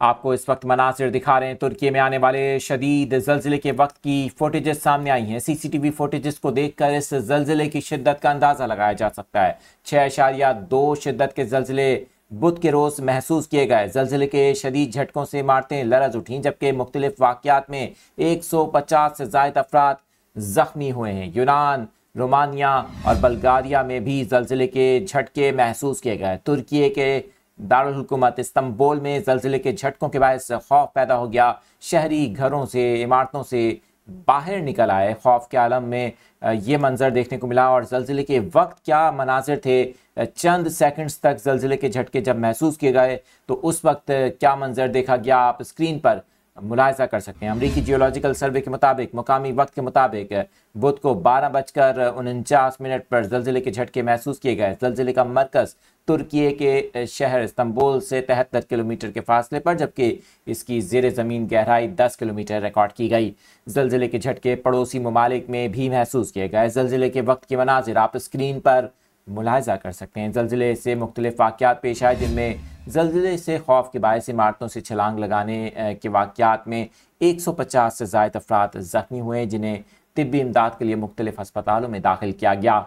آپ کو اس وقت مناظر دکھا رہے ہیں ترکی میں آنے والے شدید زلزلے کے وقت کی فوٹیجز سامنے آئی ہیں۔ سی سی ٹی وی فوٹیجز کو دیکھ کر اس زلزلے کی شدت کا اندازہ لگایا جا سکتا ہے۔ 6.2 شدت کے زلزلے بدھ کے روز محسوس کیے گئے۔ زلزلے کے شدید جھٹکوں سے عمارتیں لرز اٹھیں، جبکہ مختلف واقعات میں 150 سے زائد افراد زخمی ہوئے ہیں۔ یونان، رومانیہ اور بلغاریہ میں بھی زلزلے کے جھٹکے محسوس کیے گئے۔ ترکی کے دارالحکومت استنبول میں زلزلے کے جھٹکوں کے باعث خوف پیدا ہو گیا۔ شہری گھروں سے، عمارتوں سے باہر نکل آئے۔ خوف کے عالم میں یہ منظر دیکھنے کو ملا۔ اور زلزلے کے وقت کیا مناظر تھے، چند سیکنڈز تک زلزلے کے جھٹکے جب محسوس کیے گئے تو اس وقت کیا منظر دیکھا گیا، آپ اسکرین پر ملاحظہ کر سکتے ہیں۔ امریکی جیولوجیکل سروے کے مطابق مقامی وقت کے مطابق بدھ کو 12:49 پر زلزلے کے جھٹکے محسوس کیے گئے۔ زلزلے کا مرکز ترکی کے شہر استنبول سے 73 کلومیٹر کے فاصلے پر، جبکہ اس کی زیر زمین گہرائی 10 کلومیٹر ریکارڈ کی گئی۔ زلزلے کے جھٹکے پڑوسی ممالک میں بھی محسوس کیے گئے۔ زلزلے کے وقت کے مناظر آپ اسکرین پر ملاحظہ کر سکتے ہیں۔ زلزلے سے مختلف واقعات پیش آئے، جن میں زلزلے سے خوف کے باعث عمارتوں سے چھلانگ لگانے کے واقعات میں 150 سے زائد افراد زخمی ہوئے، جنہیں طبی امداد کے لیے مختلف ہسپتالوں میں داخل کیا گیا۔